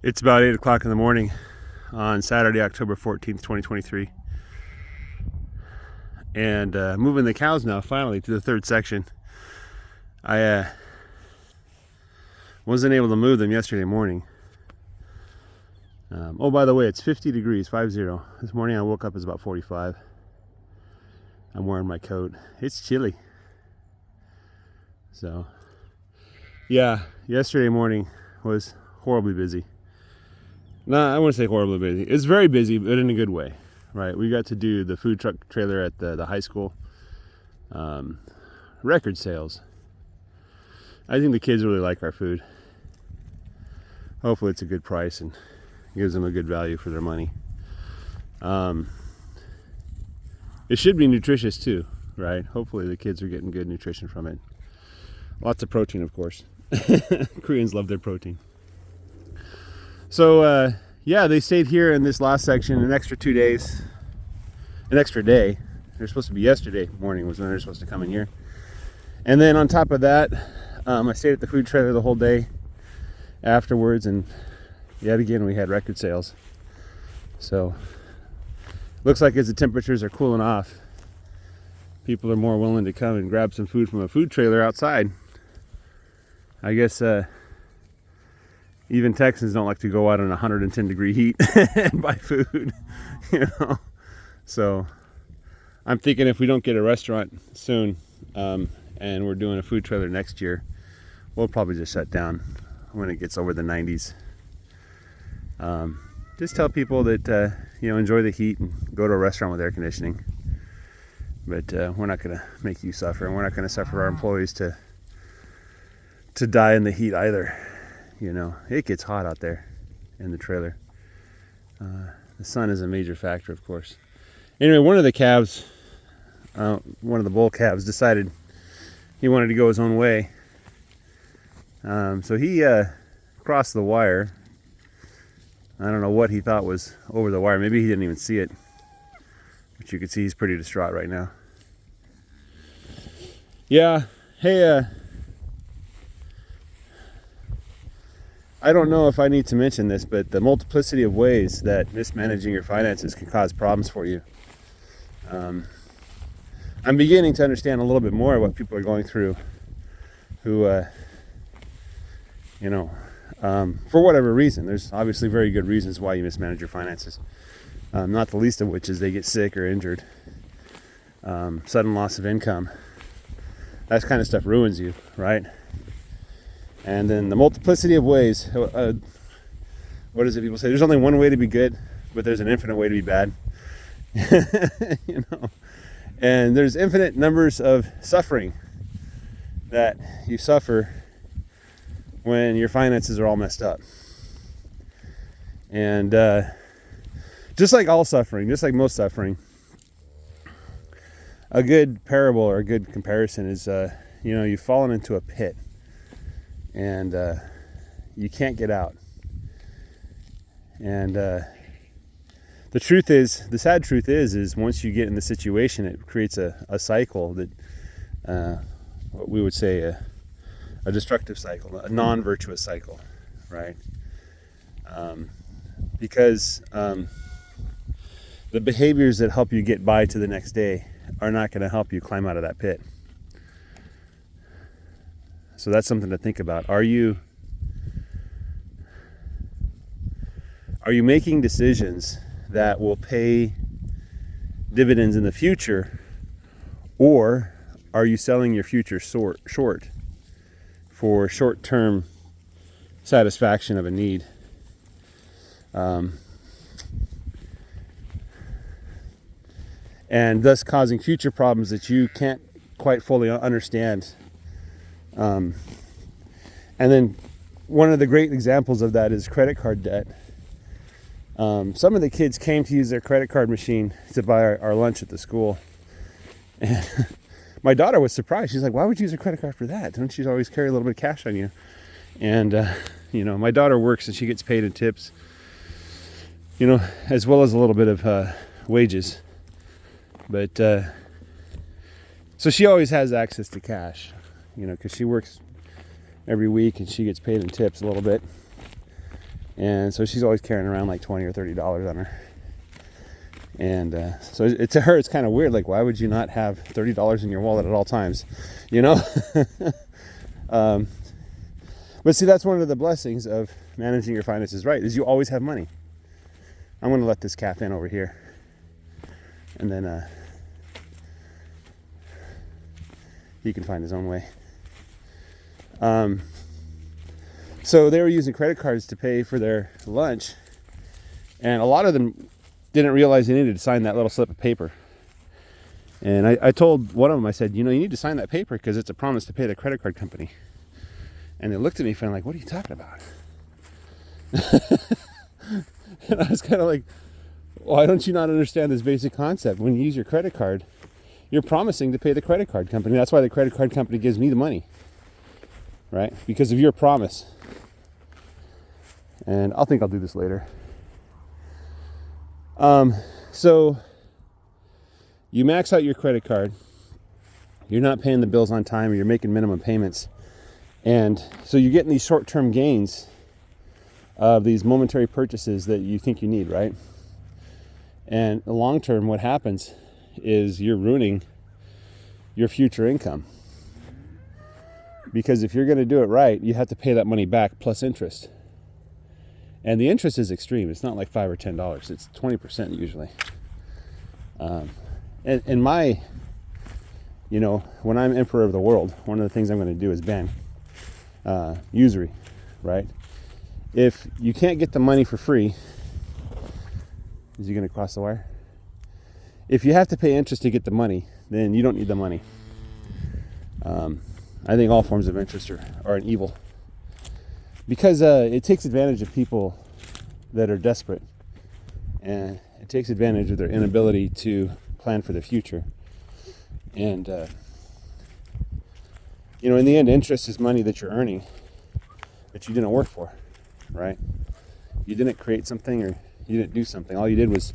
It's about 8 o'clock in the morning on Saturday, October 14th, 2023. And moving the cows now, finally, to the third section. I wasn't able to move them yesterday morning. Oh, by the way, it's 50 degrees, 50. This morning I woke up, it's about 45. I'm wearing my coat. It's chilly. So, yeah, yesterday morning was horribly busy. No, I wouldn't say horribly busy. It's very busy, but in a good way, right? We got to do the food truck trailer at the high school. Record sales. I think the kids really like our food. Hopefully it's a good price and gives them a good value for their money. It should be nutritious too, right? Hopefully the kids are getting good nutrition from it. Lots of protein, of course. Koreans love their protein. So, yeah, they stayed here in this last section an extra 2 days, an extra day. They're supposed to be yesterday morning was when they're supposed to come in here. And then on top of that, I stayed at the food trailer the whole day afterwards, and yet again we had record sales. So, looks like as the temperatures are cooling off, people are more willing to come and grab some food from a food trailer outside. I guess even Texans don't like to go out in 110 degree heat and buy food, you know. So I'm thinking if we don't get a restaurant soon, and we're doing a food trailer next year, we'll probably just shut down when it gets over the 90s. Just tell people that enjoy the heat and go to a restaurant with air conditioning. But we're not going to make you suffer, and we're not going to suffer our employees to die in the heat either. You know, it gets hot out there in the trailer. The sun is a major factor, of course. Anyway, one of the calves, one of the bull calves, decided he wanted to go his own way. So he crossed the wire. I don't know what he thought was over the wire. Maybe he didn't even see it. But you can see he's pretty distraught right now. Yeah, hey, I don't know if I need to mention this, but the multiplicity of ways that mismanaging your finances can cause problems for you. I'm beginning to understand a little bit more what people are going through who, for whatever reason. There's obviously very good reasons why you mismanage your finances. Not the least of which is they get sick or injured. Sudden loss of income. That kind of stuff ruins you, right? And then the multiplicity of ways. What is it people say? There's only one way to be good, but there's an infinite way to be bad. You know, and there's infinite numbers of suffering that you suffer when your finances are all messed up. And just like all suffering, just like most suffering, a good parable or a good comparison is, you've fallen into a pit. And you can't get out. And the sad truth is once you get in the situation, it creates a cycle that, what we would say a destructive cycle, a non-virtuous cycle, right? Because the behaviors that help you get by to the next day are not going to help you climb out of that pit. So that's something to think about. Are you making decisions that will pay dividends in the future, or are you selling your future short for short-term satisfaction of a need? And thus causing future problems that you can't quite fully understand. And then one of the great examples of that is credit card debt. Some of the kids came to use their credit card machine to buy our lunch at the school. And my daughter was surprised. She's like, why would you use a credit card for that? Don't you always carry a little bit of cash on you? And, my daughter works and she gets paid in tips, as well as a little bit of wages. But, so she always has access to cash. Because she works every week and she gets paid in tips a little bit. And so she's always carrying around like $20 or $30 on her. And so to her, it's kind of weird. Like, why would you not have $30 in your wallet at all times? You know? But see, that's one of the blessings of managing your finances right, is you always have money. I'm going to let this calf in over here. And then he can find his own way. So they were using credit cards to pay for their lunch. And a lot of them didn't realize they needed to sign that little slip of paper. And I told one of them, I said, you need to sign that paper because it's a promise to pay the credit card company. And they looked at me funny, like, what are you talking about? And I was kind of like, why don't you not understand this basic concept? When you use your credit card, you're promising to pay the credit card company. That's why the credit card company gives me the money, right? Because of your promise. And I'll do this later. So you max out your credit card. You're not paying the bills on time, or you're making minimum payments. And so you're getting these short-term gains of these momentary purchases that you think you need, right? And the long term, what happens is you're ruining your future income. Because if you're going to do it right, you have to pay that money back plus interest. And the interest is extreme. It's not like $5 or $10. It's 20% usually. And my, when I'm emperor of the world, one of the things I'm going to do is ban usury, right? If you can't get the money for free, is he going to cross the wire? If you have to pay interest to get the money, then you don't need the money. I think all forms of interest are an evil, because it takes advantage of people that are desperate, and it takes advantage of their inability to plan for the future. And in the end, interest is money that you're earning that you didn't work for, right? You didn't create something, or you didn't do something. All you did was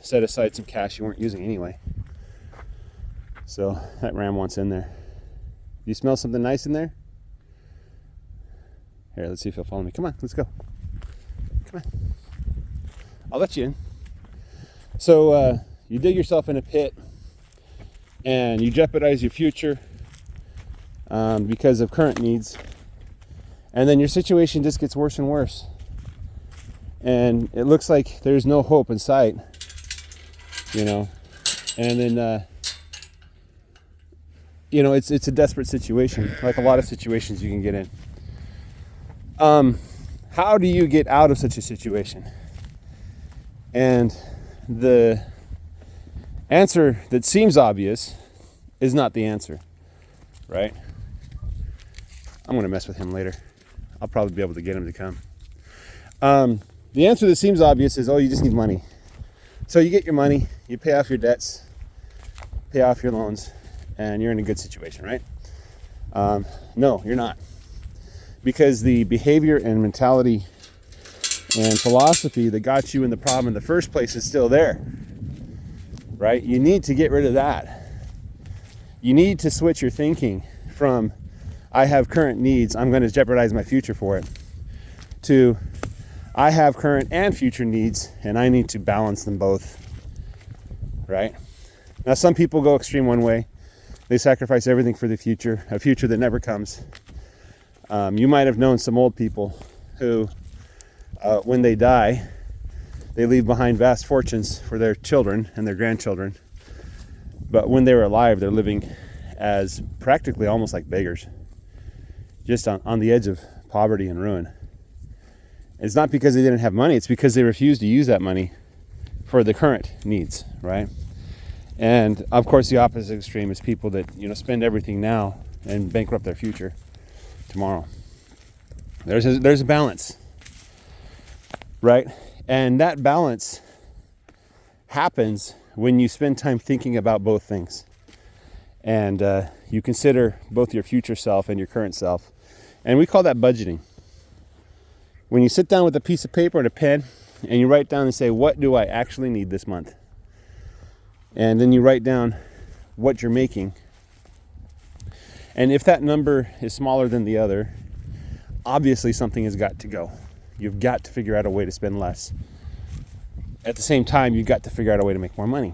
set aside some cash you weren't using anyway. So that ram wants in there. You smell something nice in there? Here, let's see if he'll follow me. Come on, let's go. Come on. I'll let you in. So you dig yourself in a pit and you jeopardize your future because of current needs. And then your situation just gets worse and worse. And it looks like there's no hope in sight, And then, it's a desperate situation, like a lot of situations you can get in. How do you get out of such a situation? And the answer that seems obvious is not the answer, right? I'm going to mess with him later. I'll probably be able to get him to come. The answer that seems obvious is, you just need money. So you get your money, you pay off your debts, pay off your loans, and you're in a good situation, right? No, you're not. Because the behavior and mentality and philosophy that got you in the problem in the first place is still there, right? You need to get rid of that. You need to switch your thinking from, I have current needs, I'm going to jeopardize my future for it, to, I have current and future needs, and I need to balance them both, right? Now, some people go extreme one way. They sacrifice everything for the future, a future that never comes. You might have known some old people who, when they die, they leave behind vast fortunes for their children and their grandchildren. But when they were alive, they're living as practically almost like beggars, just on the edge of poverty and ruin. It's not because they didn't have money, it's because they refused to use that money for the current needs, right? And of course, the opposite extreme is people that, spend everything now and bankrupt their future tomorrow. There's a balance, right? And that balance happens when you spend time thinking about both things. And you consider both your future self and your current self. And we call that budgeting. When you sit down with a piece of paper and a pen and you write down and say, what do I actually need this month? And then you write down what you're making. And if that number is smaller than the other, obviously something has got to go. You've got to figure out a way to spend less. At the same time, you've got to figure out a way to make more money.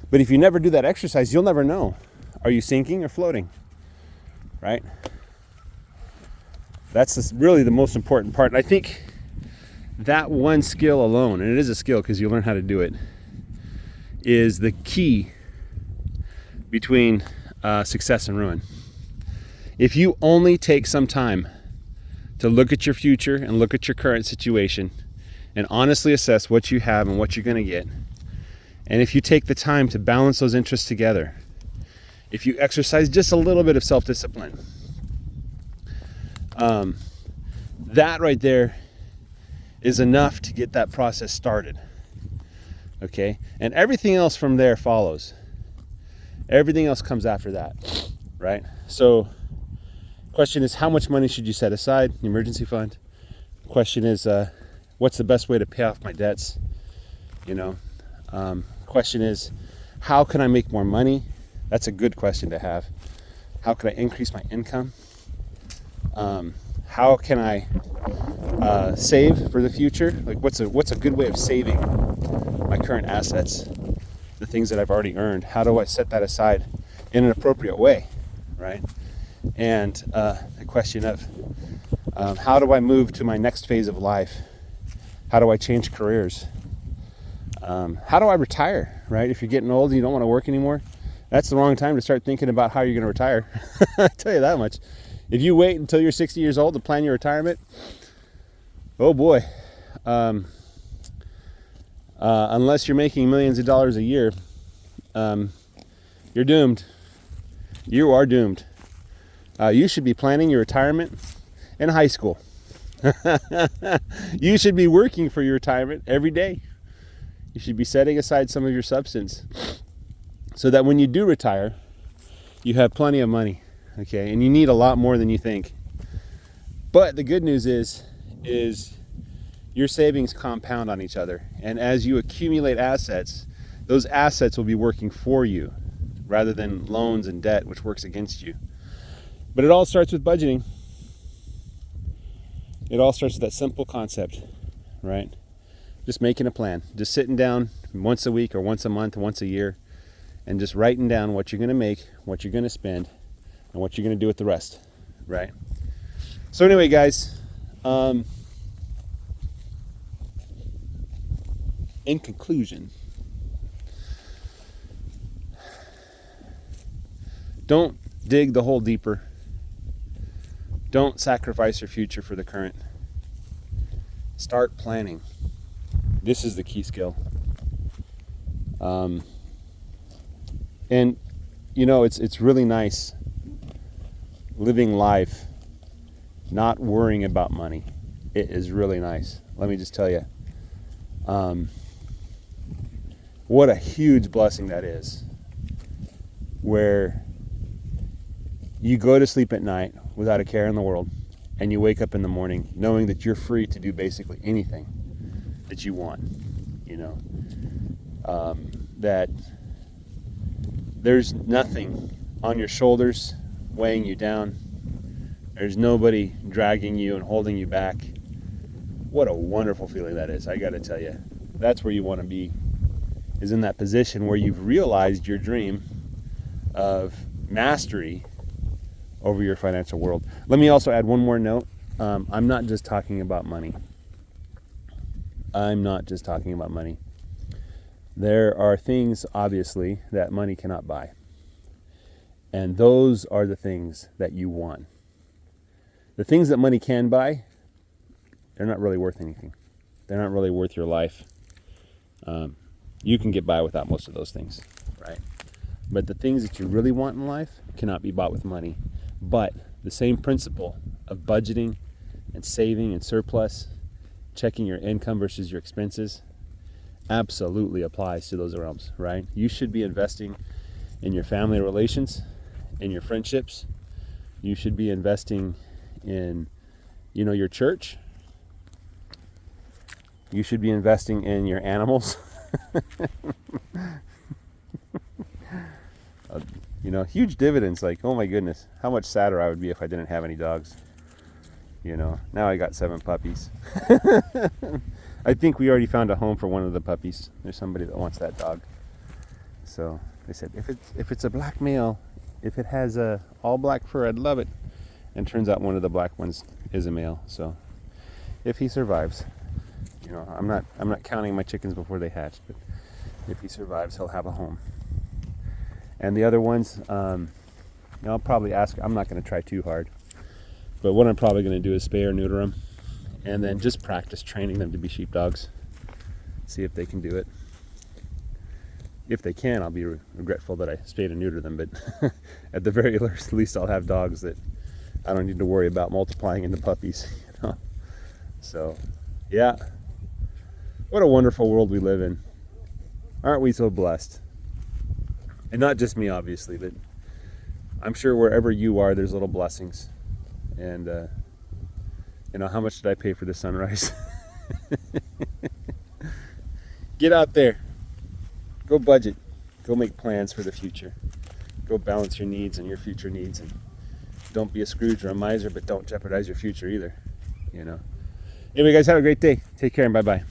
But if you never do that exercise, you'll never know. Are you sinking or floating? Right? That's really the most important part. And I think that one skill alone, and it is a skill because you learn how to do it, is the key between success and ruin. If you only take some time to look at your future and look at your current situation and honestly assess what you have and what you're going to get, and if you take the time to balance those interests together, if you exercise just a little bit of self-discipline, that right there is enough to get that process started. Okay? And everything else from there follows. Everything else comes after that, right? So, question is, how much money should you set aside, the emergency fund? Question is, what's the best way to pay off my debts? You know, question is, how can I make more money? That's a good question to have. How can I increase my income? How can I save for the future? Like, what's a good way of saving my current assets, the things that I've already earned? How do I set that aside in an appropriate way, right? And the question of how do I move to my next phase of life? How do I change careers? How do I retire, right? If you're getting old and you don't want to work anymore, that's the wrong time to start thinking about how you're going to retire. I tell you that much. If you wait until you're 60 years old to plan your retirement, oh boy, unless you're making millions of dollars a year, you're doomed. You are doomed. You should be planning your retirement in high school. You should be working for your retirement every day. You should be setting aside some of your substance so that when you do retire, you have plenty of money, okay? And you need a lot more than you think. But the good news is your savings compound on each other. And as you accumulate assets, those assets will be working for you rather than loans and debt, which works against you. But it all starts with budgeting. It all starts with that simple concept, right? Just making a plan, just sitting down once a week or once a month, once a year, and just writing down what you're going to make, what you're going to spend, and what you're going to do with the rest, right? So anyway, guys, in conclusion, don't dig the hole deeper. Don't sacrifice your future for the current. Start planning. This is the key skill. And you know, it's really nice living life not worrying about money. It is really nice. Let me just tell you, what a huge blessing that is, where you go to sleep at night without a care in the world, and you wake up in the morning knowing that you're free to do basically anything that you want, you know, that there's nothing on your shoulders weighing you down. There's nobody dragging you and holding you back. What a wonderful feeling that is. I got to tell you, that's where you want to be, is in that position where you've realized your dream of mastery over your financial world. Let me also add one more note. I'm not just talking about money. I'm not just talking about money. There are things, obviously, that money cannot buy. And those are the things that you want. The things that money can buy, they're not really worth anything. They're not really worth your life. You can get by without most of those things, right? But the things that you really want in life cannot be bought with money. But the same principle of budgeting and saving and surplus, checking your income versus your expenses, absolutely applies to those realms, right? You should be investing in your family relations, in your friendships. You should be investing in, you know, your church. You should be investing in your animals. You know, huge dividends. Like, oh my goodness, how much sadder I would be if I didn't have any dogs. You know, now I got 7 puppies. I think we already found a home for one of the puppies. There's somebody that wants that dog. So they said, if it's a black male, if it has a all black fur, I'd love it. And turns out one of the black ones is a male. So if he survives, you know, I'm not counting my chickens before they hatch, but if he survives, he'll have a home. And the other ones, I'll probably ask. I'm not going to try too hard, but what I'm probably going to do is spay or neuter them, and then just practice training them to be sheepdogs. See if they can do it. If they can, I'll be regretful that I spayed and neutered them, but at the very least, I'll have dogs that I don't need to worry about multiplying into puppies. You know? So, yeah. What a wonderful world we live in. Aren't we so blessed? And not just me, obviously, but I'm sure wherever you are, there's little blessings. And, you know, how much did I pay for the sunrise? Get out there. Go budget. Go make plans for the future. Go balance your needs and your future needs. And don't be a Scrooge or a miser, but don't jeopardize your future either. You know. Anyway, guys, have a great day. Take care and bye-bye.